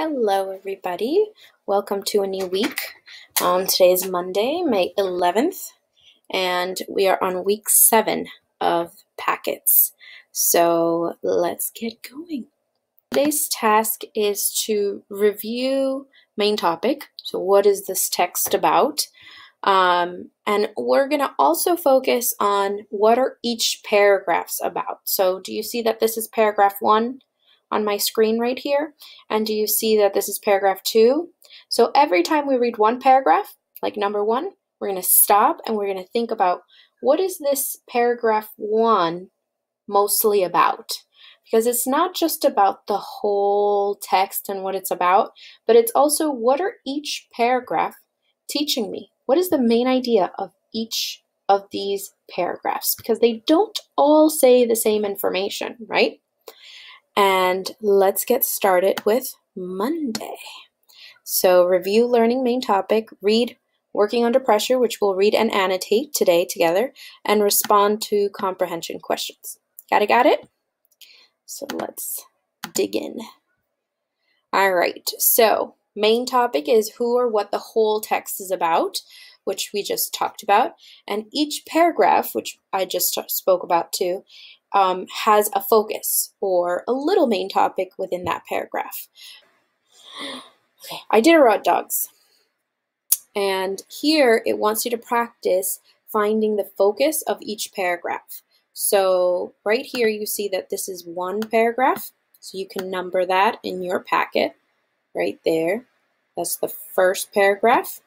Hello, everybody. Welcome to a new week. Today is Monday, May 11th, and we are on week 7 of packets. So let's get going. Today's task is to review main topic. So what is this text about? And we're going to also focus on what are each paragraphs about. So do you see that this is paragraph 1 on my screen right here? And do you see that this is paragraph 2? So every time we read one paragraph, like number 1, we're going to stop and we're going to think about what is this paragraph 1 mostly about? Because it's not just about the whole text and what it's about, but it's also what are each paragraph teaching me? What is the main idea of each of these paragraphs? Because they don't all say the same information, right? And let's get started with Monday. So review learning main topic, read working under pressure, which we'll read and annotate today together, and respond to comprehension questions. Got it? So let's dig in. All right, so main topic is who or what the whole text is about, which we just talked about. And each paragraph, which I just spoke about too, has a focus or a little main topic within that paragraph. Okay, Iditarod dogs. And here it wants you to practice finding the focus of each paragraph. So right here you see that this is one paragraph. So you can number that in your packet right there. That's the first paragraph.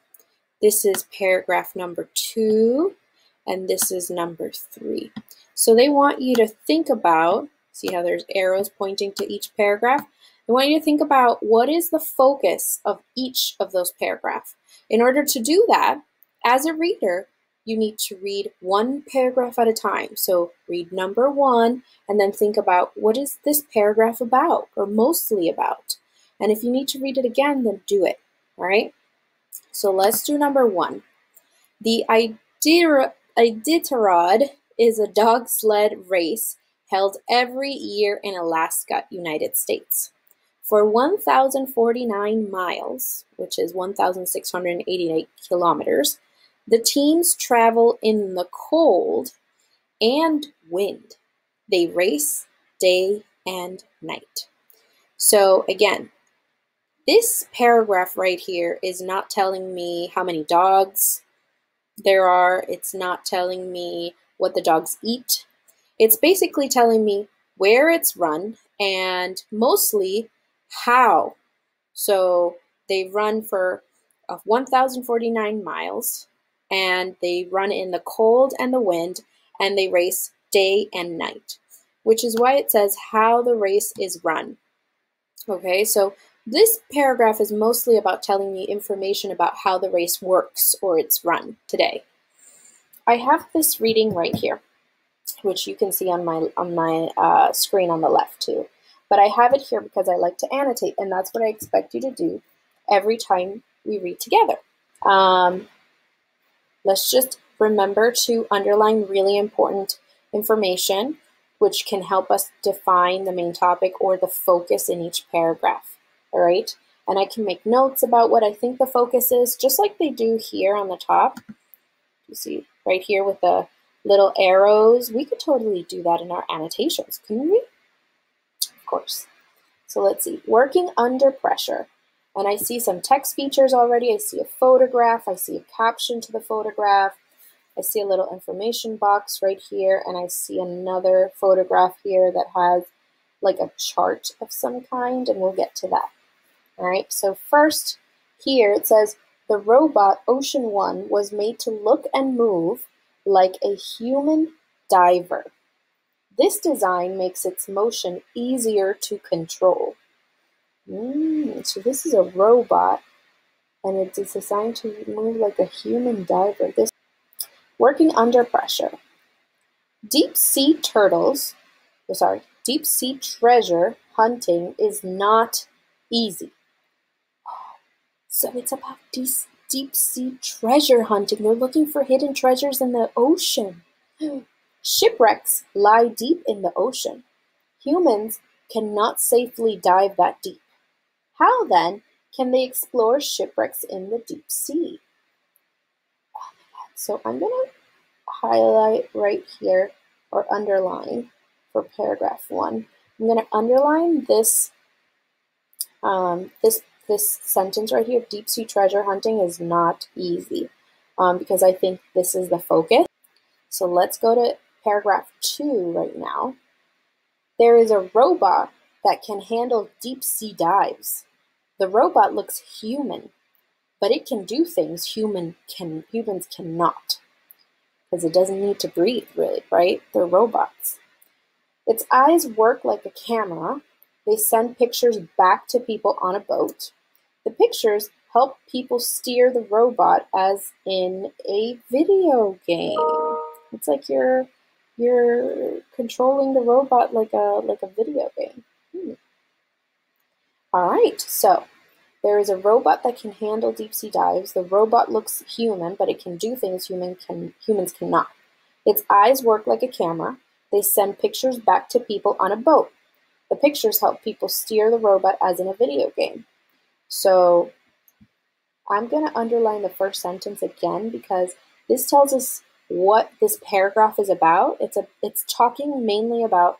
This is paragraph number 2, and this is number 3. So they want you to think about, see how there's arrows pointing to each paragraph? They want you to think about what is the focus of each of those paragraphs. In order to do that, as a reader, you need to read one paragraph at a time. So read number 1 and then think about what is this paragraph about or mostly about. And if you need to read it again, then do it, all right? So let's do number 1. The Iditarod is a dog sled race held every year in Alaska, United States. For 1,049 miles, which is 1,688 kilometers, the teams travel in the cold and wind. They race day and night. So again, this paragraph right here is not telling me how many dogs there are. It's not telling me what the dogs eat. It's basically telling me where it's run and mostly how. So they run for 1,049 miles and they run in the cold and the wind and they race day and night, which is why it says how the race is run. Okay, so this paragraph is mostly about telling me information about how the race works or it's run today. I have this reading right here, which you can see on my screen on the left too. But I have it here because I like to annotate, and that's what I expect you to do every time we read together. Let's just remember to underline really important information, which can help us define the main topic or the focus in each paragraph, all right? And I can make notes about what I think the focus is, just like they do here on the top. You see right here with the little arrows. We could totally do that in our annotations, couldn't we? Of course. So let's see, working under pressure. And I see some text features already. I see a photograph. I see a caption to the photograph. I see a little information box right here. And I see another photograph here that has like a chart of some kind. And we'll get to that. All right. So first here it says, the robot Ocean One was made to look and move like a human diver. This design makes its motion easier to control. So this is a robot, and it's designed to move like a human diver. This working under pressure. Deep sea treasure hunting is not easy. So it's about deep sea treasure hunting. They're looking for hidden treasures in the ocean. Shipwrecks lie deep in the ocean. Humans cannot safely dive that deep. How then can they explore shipwrecks in the deep sea? So I'm going to highlight right here or underline for paragraph 1. I'm going to underline this this sentence right here. Deep sea treasure hunting is not easy, because I think this is the focus. So let's go to paragraph 2 right now. There is a robot that can handle deep sea dives. The robot looks human, but it can do things humans cannot, because it doesn't need to breathe, really, right? They're robots. Its eyes work like a camera. They send pictures back to people on a boat. The pictures help people steer the robot as in a video game. It's like you're controlling the robot like a video game. All right, so there is a robot that can handle deep sea dives. The robot looks human, but it can do things humans cannot. Its eyes work like a camera. They send pictures back to people on a boat. The pictures help people steer the robot as in a video game. So I'm going to underline the first sentence again because this tells us what this paragraph is about. It's talking mainly about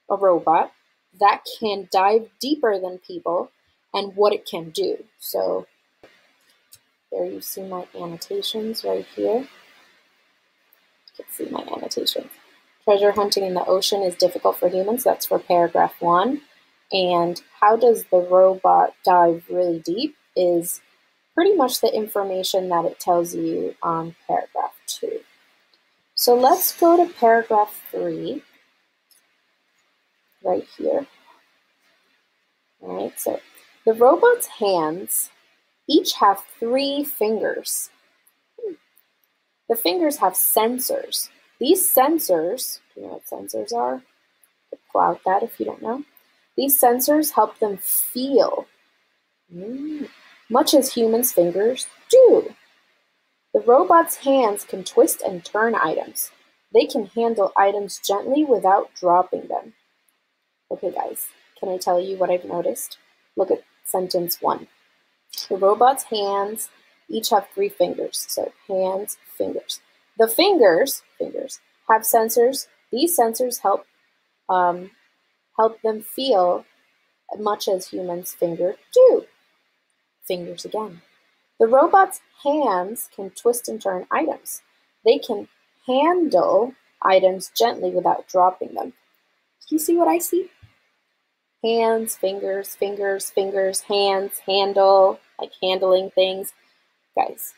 a robot that can dive deeper than people and what it can do. So there you see my annotations right here. You can see my annotations. Treasure hunting in the ocean is difficult for humans. That's for paragraph 1. And how does the robot dive really deep is pretty much the information that it tells you on paragraph 2. So let's go to paragraph 3 right here. All right, so the robot's hands each have 3 fingers. The fingers have sensors. These sensors, do you know what sensors are? Cloud that if you don't know. These sensors help them feel, much as humans' fingers do. The robot's hands can twist and turn items. They can handle items gently without dropping them. Okay, guys, can I tell you what I've noticed? Look at sentence 1. The robot's hands each have 3 fingers. So hands, fingers. The fingers have sensors. These sensors help them feel much as humans' fingers do. Fingers again. The robot's hands can twist and turn items. They can handle items gently without dropping them. Do you see what I see? Hands, fingers, fingers, fingers, hands, handle, like handling things. Guys,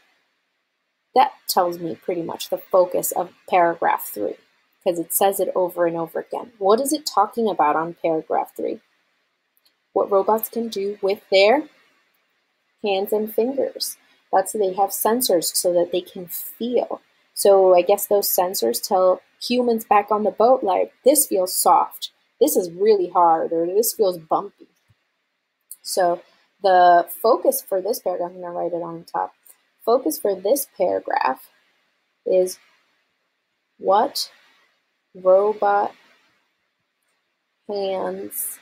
that tells me pretty much the focus of paragraph 3, because it says it over and over again. What is it talking about on paragraph 3? What robots can do with their hands and fingers. That's they have sensors so that they can feel. So I guess those sensors tell humans back on the boat, like, this feels soft, this is really hard, or this feels bumpy. So the focus for this paragraph, I'm going to write it on top. Focus for this paragraph is what robot hands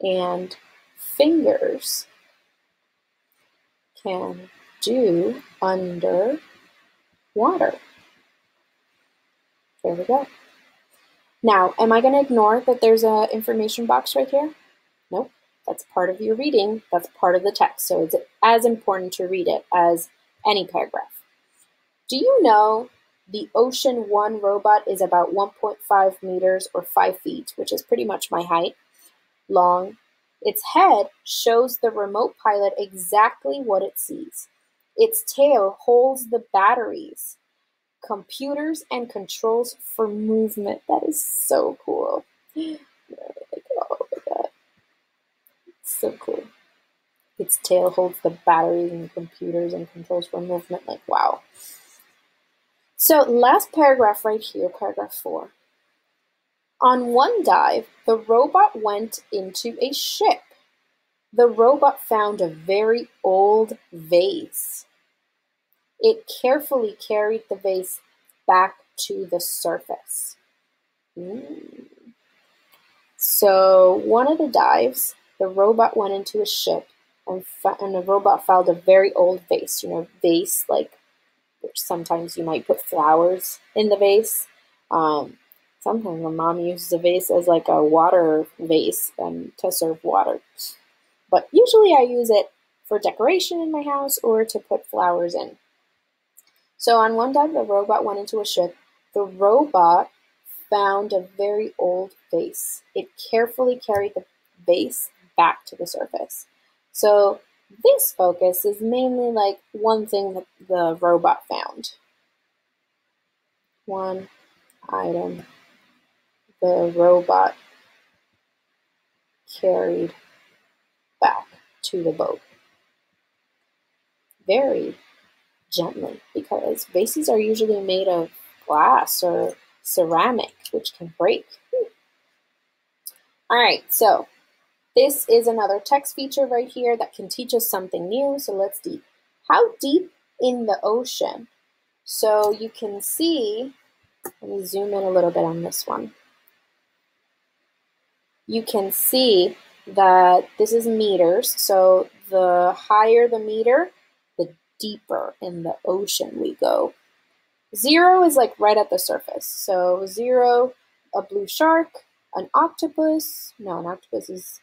and fingers can do under water. There we go. Now, am I going to ignore that there's an information box right here? Nope. That's part of your reading. That's part of the text. So it's as important to read it as any paragraph. Do you know the Ocean One robot is about 1.5 meters or 5 feet, which is pretty much my height, long. Its head shows the remote pilot exactly what it sees. Its tail holds the batteries, computers, and controls for movement. That is so cool. Oh my God. It's so cool. Its tail holds the batteries and computers and controls for movement. Like, wow. So last paragraph right here, paragraph 4. On one dive, the robot went into a ship. The robot found a very old vase. It carefully carried the vase back to the surface. So one of the dives, the robot went into a ship, and the robot found a very old vase. You know, vase, like sometimes you might put flowers in the vase. Sometimes my mom uses a vase as like a water vase to serve water. But usually I use it for decoration in my house or to put flowers in. So on one day, the robot went into a ship. The robot found a very old vase. It carefully carried the vase back to the surface. So this focus is mainly like one thing that the robot found. One item the robot carried back to the boat. Very gently, because vases are usually made of glass or ceramic, which can break. All right, so this is another text feature right here that can teach us something new. So let's see. How deep in the ocean? So you can see, let me zoom in a little bit on this one. You can see that this is meters. So the higher the meter, the deeper in the ocean we go. 0 is like right at the surface. So 0, a blue shark, an octopus. No, an octopus is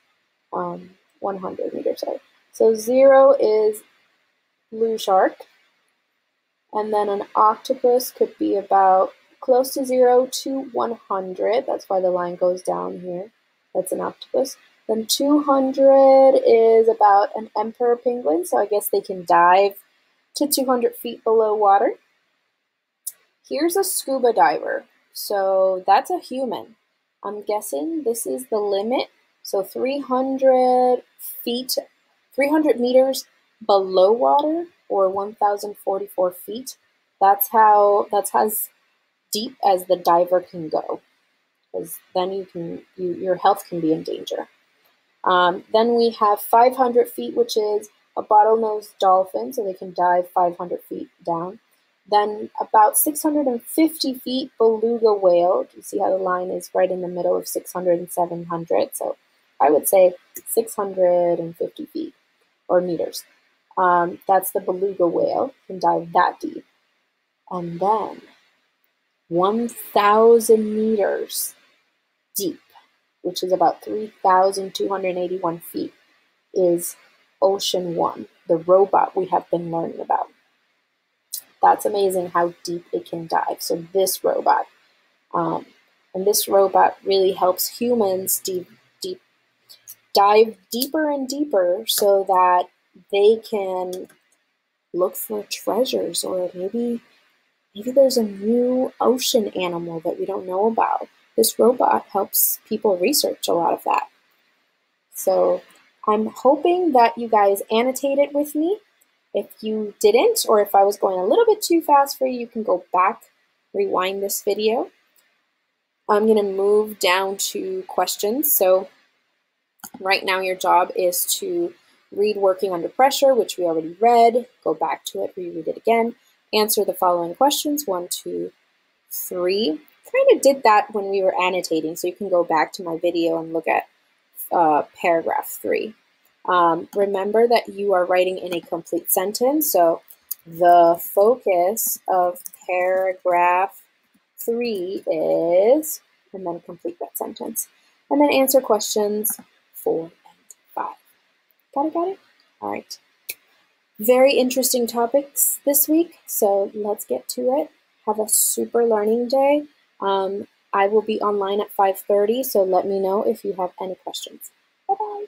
100 meters, sorry. So 0 is blue shark, and then an octopus could be about close to 0 to 100. That's why the line goes down here. That's an octopus. Then 200 is about an emperor penguin, so I guess they can dive to 200 feet below water. Here's a scuba diver. So that's a human. I'm guessing this is the limit. So 300 feet, 300 meters below water, or 1,044 feet. That's as deep as the diver can go, because then your health can be in danger. Then we have 500 feet, which is a bottlenose dolphin, so they can dive 500 feet down. Then about 650 feet, beluga whale. You see how the line is right in the middle of 600 and 700. So I would say 650 feet or meters. That's the beluga whale, can dive that deep. And then 1,000 meters deep, which is about 3,281 feet, is Ocean One, the robot we have been learning about. That's amazing how deep it can dive. So this robot, and this robot really helps humans dive deeper and deeper so that they can look for treasures, or maybe there's a new ocean animal that we don't know about. This robot helps people research a lot of that. So I'm hoping that you guys annotated with me. If you didn't, or if I was going a little bit too fast for you, you can go back, rewind this video. I'm going to move down to questions. So right now your job is to read Working Under Pressure, which we already read. Go back to it, reread it again. Answer the following questions, 1, 2, 3. Kind of did that when we were annotating, so you can go back to my video and look at paragraph 3. Remember that you are writing in a complete sentence, so the focus of paragraph 3 is, and then complete that sentence. And then answer questions 4 and 5. Got it? All right. Very interesting topics this week, so let's get to it. Have a super learning day. I will be online at 5:30, so let me know if you have any questions. Bye-bye.